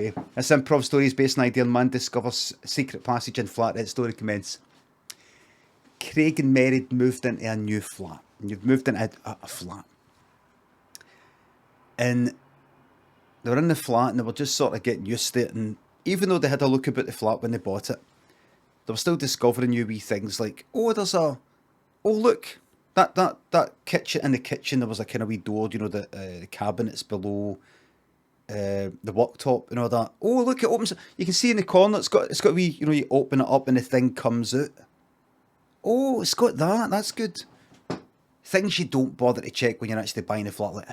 This improv story is based on an idea man discovers secret passage in flat. Its story commences. Craig and Mary moved into a new flat. And you've moved into a flat. And they were in the flat and they were just sort of getting used to it. And even though they had a look about the flat when they bought it, they were still discovering new wee things like, oh, look, that kitchen, in the kitchen there was a kind of wee door, you know, the cabinets below the worktop and all that. Oh, look, it opens. You can see in the corner it's got a wee, you know, you open it up and the thing comes out. Oh, it's got that. That's good. Things you don't bother to check when you're actually buying a flat, like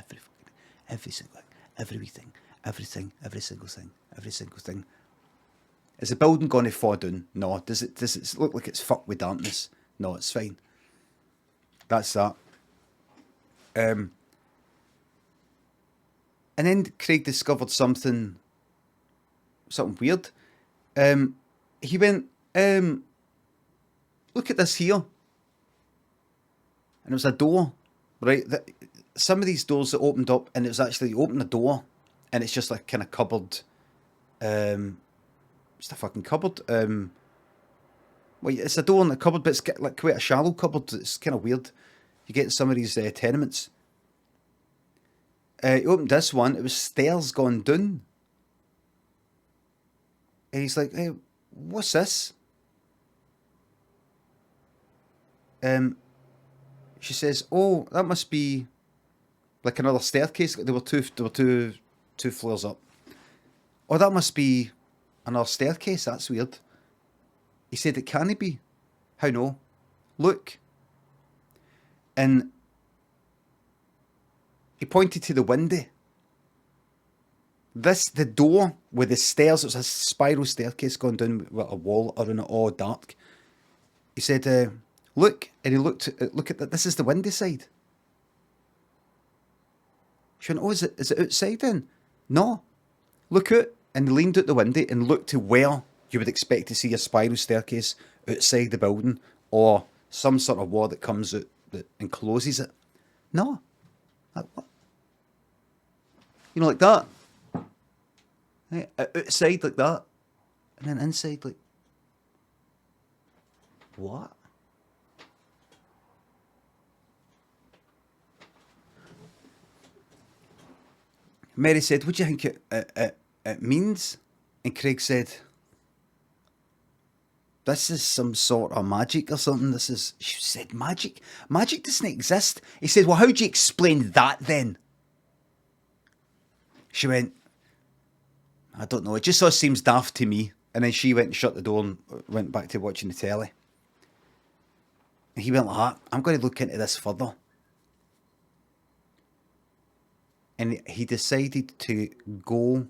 every single, every wee thing, everything, every single thing, every single thing. Is the building going to fall down? No. Does it look like it's fucked with dampness? No, it's fine. That's that. And then Craig discovered something weird. He went, look at this here. And it was a door, right? Some of these doors that opened up, and it was actually, you open the door, and it's just like kind of cupboard. It's a fucking cupboard. Well, it's a door in the cupboard, but it's like quite a shallow cupboard. It's kind of weird. You get in some of these tenements. He opened this one. It was stairs going down. And he's like, hey, what's this? She says, oh, that must be like another staircase. There were two floors up. Oh, that must be another staircase. That's weird. He said, it can't be. How no? Look. And he pointed to the window. The door with the stairs, it was a spiral staircase going down with a wall around it, all dark. He said, look. And he look at that. This is the window side. She went, oh, is it outside then? No. Look out. And he leaned out the window and looked to where you would expect to see a spiral staircase outside the building or some sort of wall that comes out that encloses it. No. Like what? You know, like that. Right? Outside like that. And then inside like... What? Mary said, what do you think it means? And Craig said, this is some sort of magic or something. She said, magic? Magic doesn't exist. He said, well, how do you explain that then? She went, I don't know. It just sort of seems daft to me. And then she went and shut the door and went back to watching the telly. And he went like that. I'm going to look into this further. And he decided to go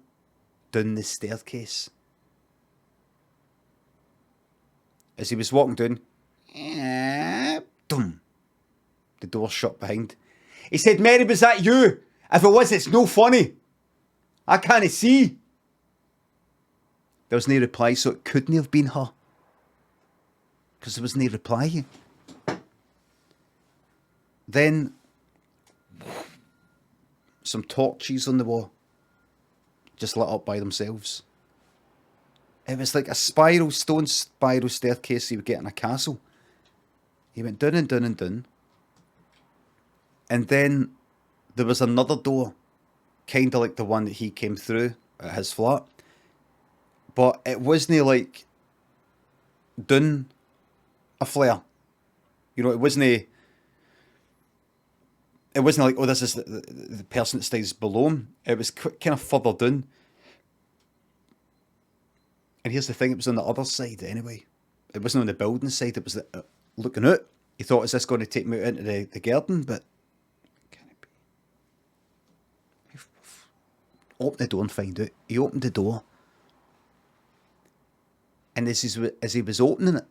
down the staircase. As he was walking down, boom, the door shut behind. He said, Mary, was that you? If it was, it's no funny. I can't see. There was no reply, so it couldn't have been her. Because there was no reply. Then, some torches on the wall. Just lit up by themselves. It was like a stone spiral staircase you would get in a castle. He went down and down and down. And then there was another door, kind of like the one that he came through at his flat. But it wasn't like down a flare. You know, it wasn't like, oh, this is the person that stays below him. It was kind of further down. And here's the thing, it was on the other side anyway. It wasn't on the building side, it was looking out. He thought, is this going to take me out into the garden? But, can it be? Open the door and find out. He opened the door. And as he was opening it,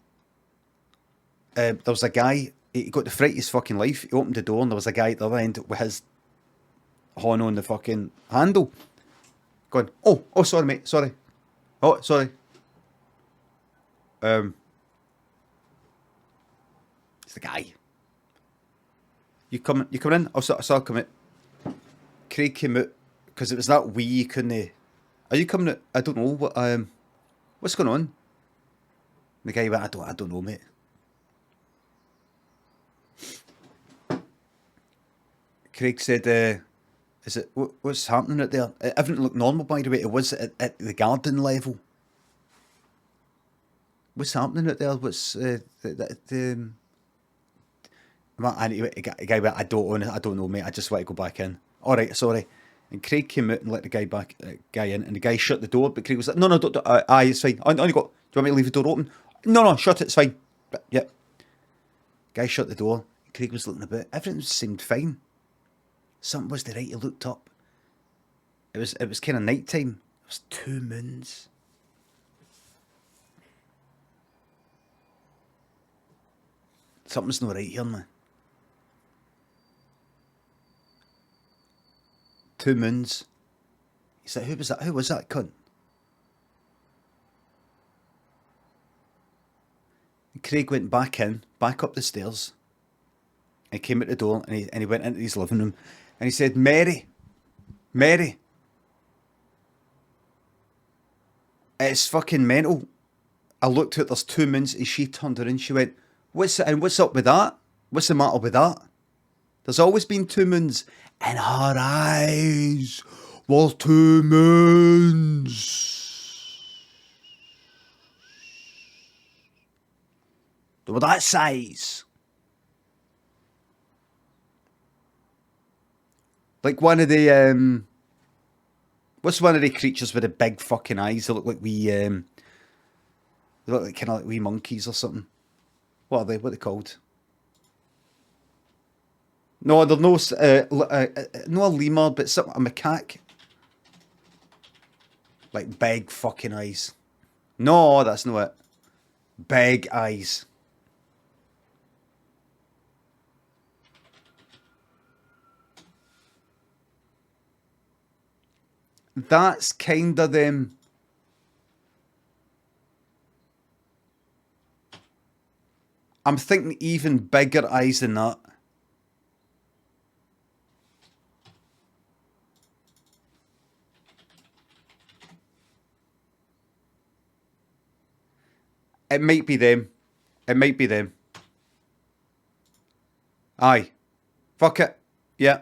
there was a guy, he got the fright of his fucking life. He opened the door and there was a guy at the other end with his horn on the fucking handle. Going, oh, sorry mate, sorry. Oh, sorry. It's the guy. You coming in? I'll come out. Craig came out, because it was that wee, you couldn't Are you coming? I don't know what. What's going on? The guy went, I don't know, mate. Craig said, "Is it what's happening out there? Everything looked normal, by the way. It was at the garden level. What's happening out there? What's the anyway, a guy went, I don't know, mate. I just want to go back in. All right, sorry." And Craig came out and let the guy in, and the guy shut the door. But Craig was like, "No, don't. Aye, it's fine. I only got. Do you want me to leave the door open? No, shut it. It's fine." But, yep. Guy shut the door. Craig was looking about. Everything seemed fine. Something was the right. He looked up. It was kind of night time. It was 2 moons. Something's not right here, man. 2 moons. He's like, who was that? Who was that cunt? And Craig went back up the stairs. And came out the door, and he went into his living room, and he said, Mary, it's fucking mental. I looked out, there's 2 moons, and she turned around, she went, what's up with that? What's the matter with that? There's always been 2 moons, and her eyes were 2 moons. They were that size. Like one of the, what's one of the creatures with the big fucking eyes that look like they look like kind of like wee monkeys or something. What are they? What are they called? No, they're no, no a lemur, but a macaque. Like big fucking eyes. No, that's not it. Big eyes. That's kind of them. I'm thinking even bigger eyes than that. It might be them. It might be them. Aye. Fuck it. Yeah.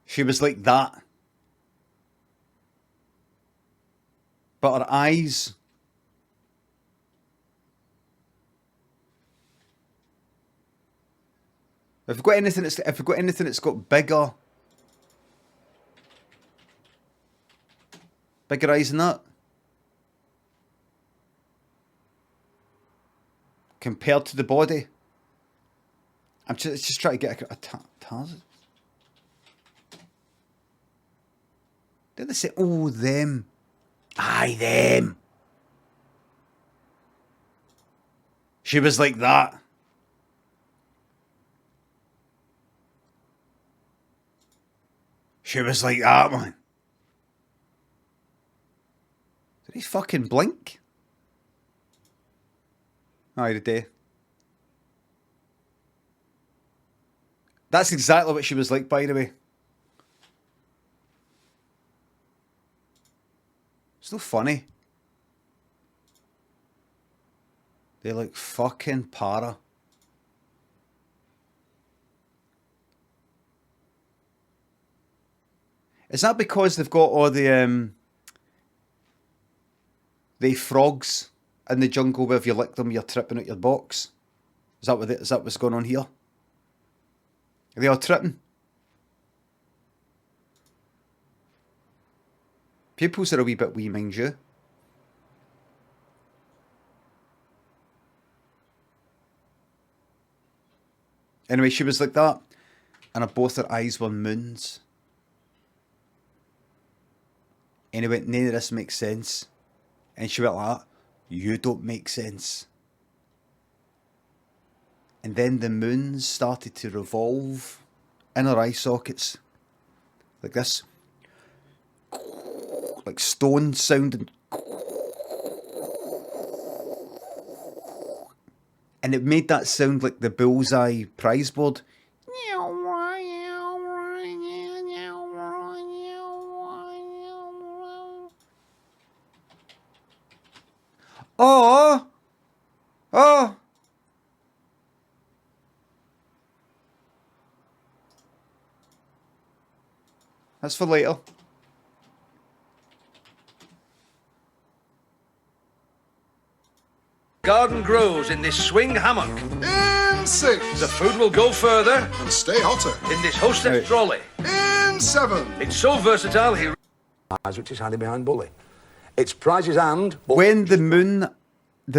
She was like that. But her eyes. If we've got anything that's got bigger eyes than that. Compared to the body. I'm just trying to get a Tarzan. Did they say, oh, them? Aye, them. She was like that. She was like that, man. Did he fucking blink? Aye, did they? That's exactly what she was like, by the way. It's not funny. They look fucking para. Is that because they've got all the frogs in the jungle where if you lick them you're tripping out your box? Is that what's going on here? Are they all tripping? Pupils are a wee bit wee, mind you. Anyway, she was like that, and both her eyes were moons. Anyway, none of this makes sense. And she went like that, you don't make sense. And then the moons started to revolve in her eye sockets. Like this. Like stone sounding. And it made that sound like the bullseye prize board. Oh! Oh! That's for later. Garden grows in this swing hammock. In 6. The food will go further And stay hotter. in this hostess Right. trolley. In 7. It's so versatile, he which is hiding behind Bully. It's prizes and When the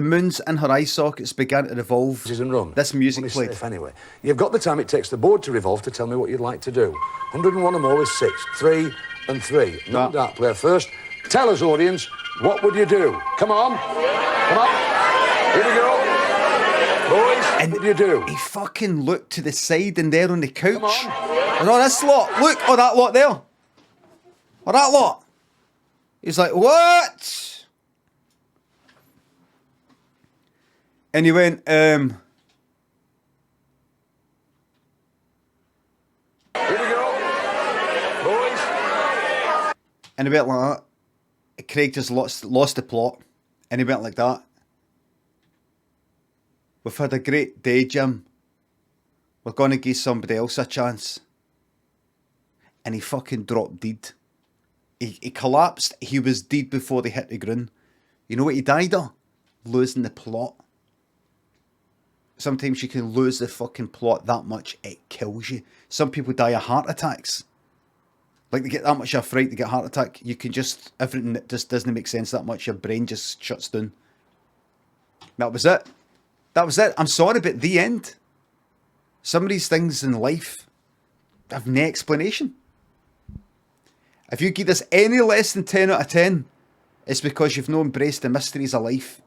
moons in her eye sockets began to revolve, and run. this music Money's played. safe anyway. You've got the time it takes the board to revolve to tell me what you'd like to do. 101 or more is 6, 3 and 3. No Nah. dart player first. Tell us, audience, what would you do? Come on. Come on. Here we go. Boys, And what would you do? he fucking looked to the side and there on the couch. Come on. And oh, this lot. Look, oh, that lot there. Oh, that lot. He's like, what? And he went, Here we go. Boys. and he went like that. Craig just lost the plot. And he went like that. We've had a great day, Jim. We're going to give somebody else a chance. And he fucking dropped dead. He collapsed. He was dead before they hit the ground. You know what he died of? Losing the plot. Sometimes you can lose the fucking plot that much, it kills you. Some people die of heart attacks. Like they get that much of a fright, they get a heart attack. You can just, everything that just doesn't make sense that much, your brain just shuts down. That was it. That was it. I'm sorry, but the end. Some of these things in life have no explanation. If you give this any less than 10 out of 10, it's because you've not embraced the mysteries of life